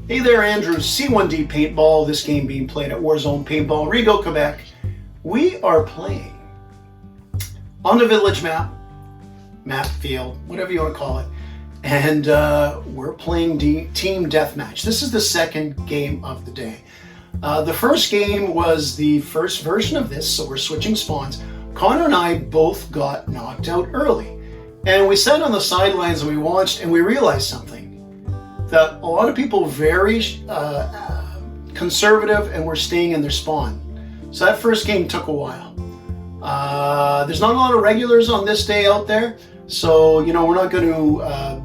Hey there, Andrew, C1D Paintball, this game being played at Warzone Paintball, Rigaud, Quebec. We are playing on the village map field, whatever you want to call it, and we're playing Team Deathmatch. This is the second game of the day. The first game was the first version of this, so we're switching spawns. Connor and I both got knocked out early, and we sat on the sidelines and we watched, and we realized something. That a lot of people very conservative and were staying in their spawn. So that first game took a while. There's not a lot of regulars on this day out there, so you know we're not going to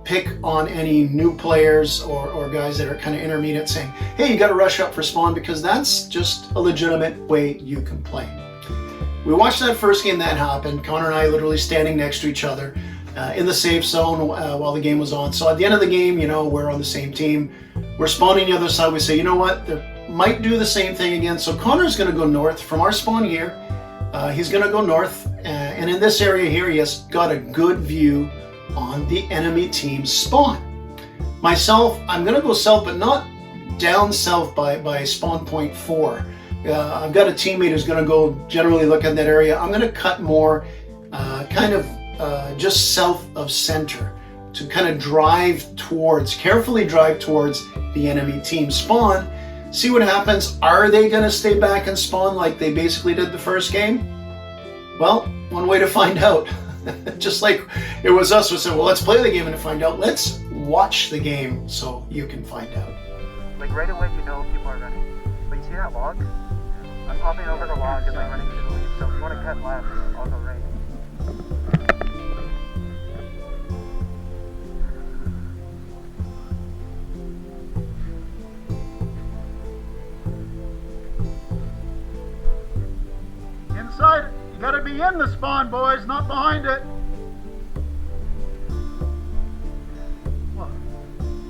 pick on any new players or guys that are kind of intermediate saying, hey, you got to rush up for spawn, because that's just a legitimate way you can play. We watched that first game that happened, Connor and I literally standing next to each other in the safe zone while the game was on. So at the end of the game, you know, we're on the same team. We're spawning the other side. We say, you know what, they might do the same thing again. So Connor's going to go north from our spawn here. He's going to go north. And in this area here, he has got a good view on the enemy team's spawn. Myself, I'm going to go south, but not down south by spawn point 4. I've got a teammate who's going to go generally look at that area. I'm going to cut more kind of just south of center to kind of carefully drive towards the enemy team spawn. See what happens. Are they going to stay back and spawn like they basically did the first game? Well, one way to find out. Just like it was us who said, well, let's play the game and to find out. Let's watch the game so you can find out. Like right away you know people are running. But you see that log? I'm popping over the log and I'm running to the lead. So if you want to cut left, I'll go right. Inside, you gotta be in the spawn, boys, not behind it. Well,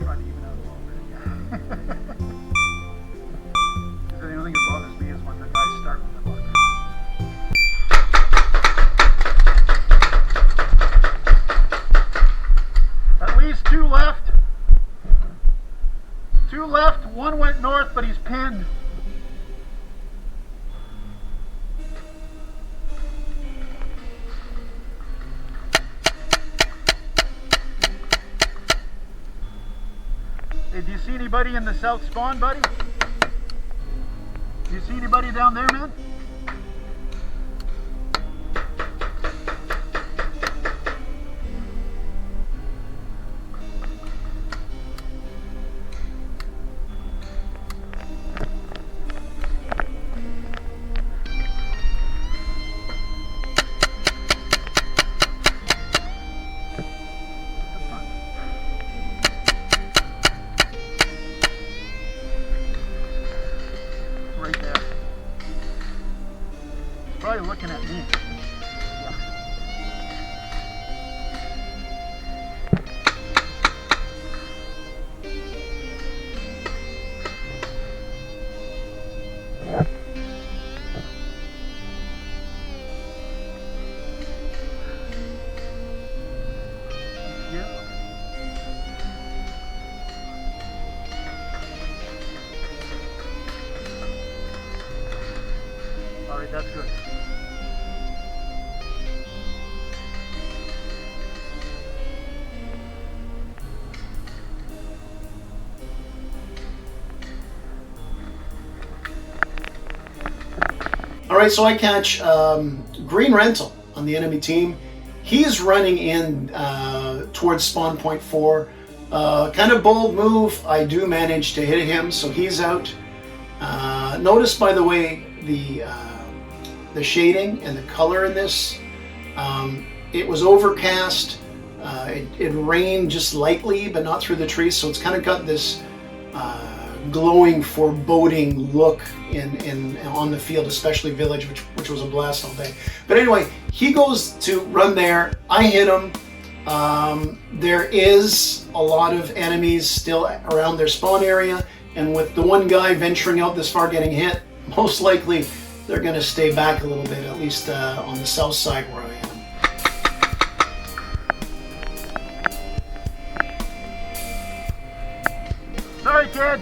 trying to even out a little bit. The only thing that bothers me is when the guys start with the bug. At least 2 left. 2 left, 1 went north, but he's pinned. Hey, do you see anybody in the south spawn, buddy? Do you see anybody down there, man? Probably looking at me. All right, that's good. All right, so I catch Green Rental on the enemy team. He's running in towards spawn point 4. Kind of bold move. I do manage to hit him, so he's out. Notice, by the way, the shading and the color in this. It was overcast. It rained just lightly, but not through the trees, so it's kind of got this glowing, foreboding look on the field, especially village, which was a blast all day. But anyway, he goes to run there. I hit him. There is a lot of enemies still around their spawn area, and with the one guy venturing out this far getting hit, most likely they're going to stay back a little bit, at least on the south side where I am. Sorry, kid.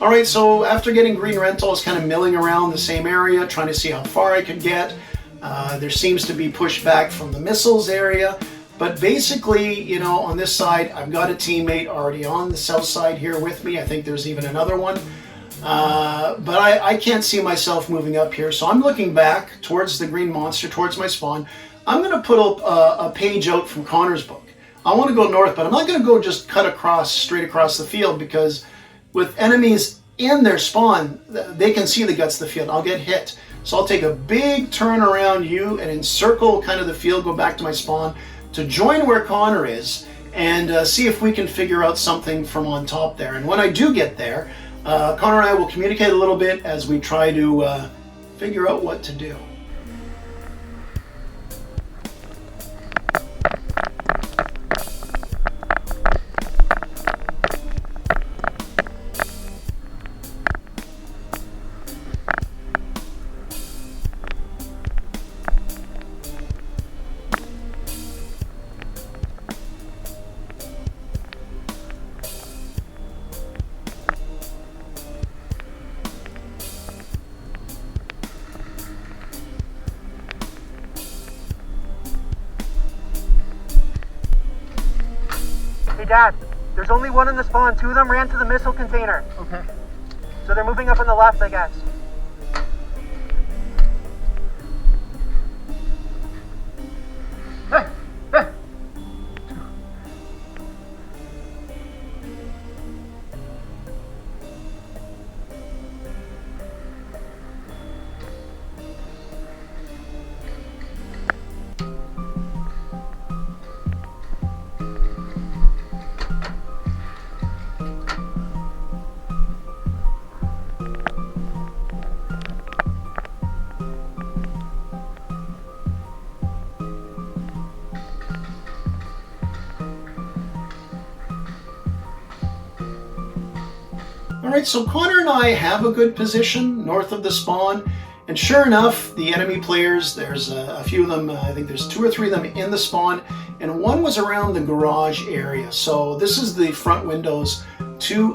All right, so after getting green rental, I was kind of milling around the same area, trying to see how far I could get. There seems to be pushback from the missiles area, but basically, you know, on this side, I've got a teammate already on the south side here with me. I think there's even another one, but I can't see myself moving up here, so I'm looking back towards the green monster, towards my spawn. I'm going to put a page out from Connor's book. I want to go north, but I'm not going to go just cut across, straight across the field, because with enemies in their spawn, they can see the guts of the field. I'll get hit. So I'll take a big turn around you and encircle kind of the field, go back to my spawn to join where Connor is and see if we can figure out something from on top there. And when I do get there, Connor and I will communicate a little bit as we try to figure out what to do. Hey Dad, there's only one in the spawn. Two of them ran to the missile container. Okay. So they're moving up on the left, I guess. Hey! Hey! All right, so Connor and I have a good position north of the spawn, and sure enough, the enemy players, there's a few of them, I think there's 2 or 3 of them in the spawn, and one was around the garage area. So this is the front windows to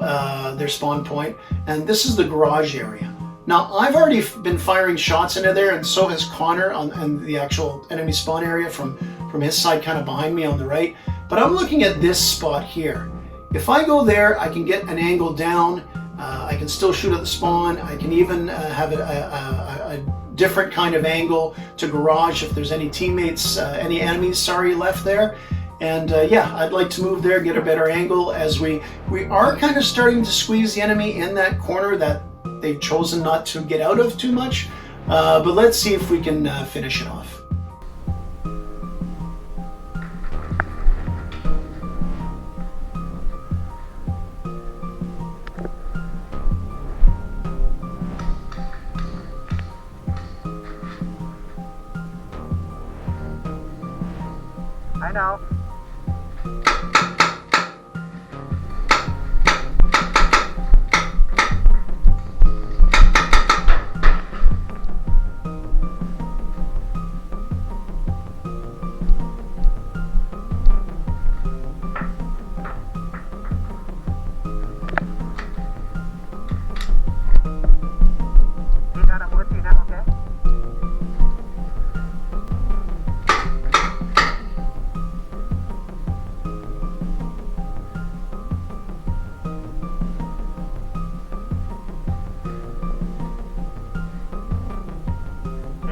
their spawn point, and this is the garage area. Now, I've already been firing shots into there, and so has Connor on the actual enemy spawn area from his side, kind of behind me on the right. But I'm looking at this spot here. If I go there, I can get an angle down. I can still shoot at the spawn. I can even have a different kind of angle to garage if there's any teammates, any enemies, sorry, left there. And yeah, I'd like to move there, get a better angle as we are kind of starting to squeeze the enemy in that corner that they've chosen not to get out of too much. But let's see if we can finish it off. I know.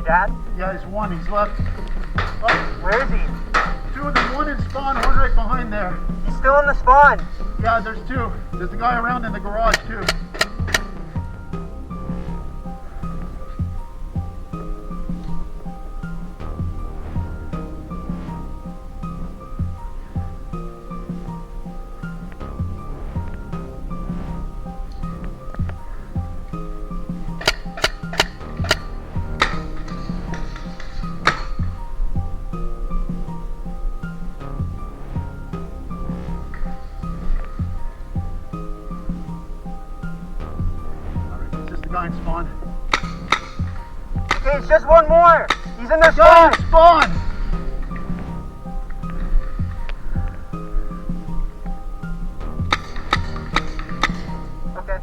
dad? Yeah, he's one. He's left. Oh, Where is he? two of them. One in spawn, one right behind there. He's still in the spawn. Yeah, there's two. There's a guy around in the garage too. It's just the guy in spawn. Okay, it's just one more. He's in the Guy spawn. in spawn! Okay.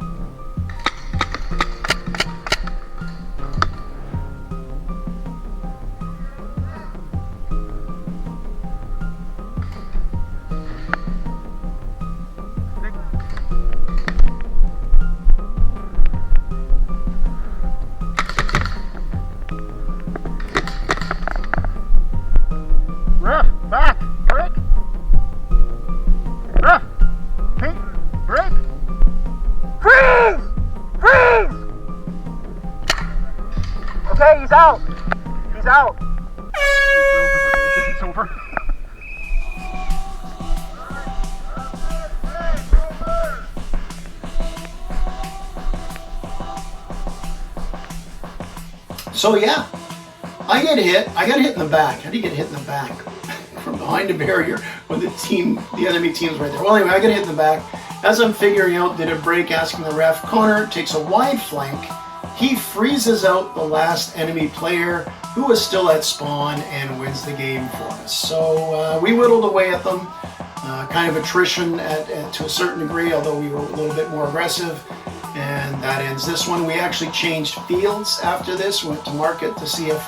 Ref, back, break. Ref, pink, break. Freeze! Freeze! Okay, he's out. He's out. It's over. So yeah, I get hit. I got hit in the back. How do you get hit in the back? From behind a barrier when the enemy team's right there. Well, anyway, I get hit in the back. As I'm figuring out, did it break, asking the ref, Connor takes a wide flank. He freezes out the last enemy player who was still at spawn and wins the game for us. So we whittled away at them. Kind of attrition to a certain degree, although we were a little bit more aggressive. And that ends this one. We actually changed fields after this. Went to market to see if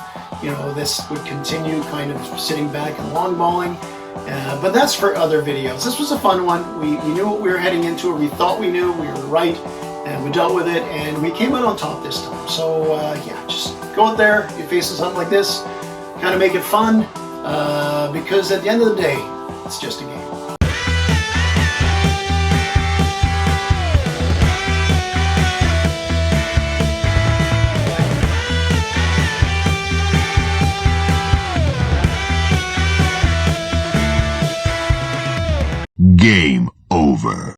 this would continue kind of sitting back and longballing. But that's for other videos. This was a fun one. We knew what we were heading into, or we thought we knew. We were right, and we dealt with it, and we came out on top this time. So yeah, just go out there, you face something like this, kind of make it fun, because at the end of the day, it's just a game. Game over.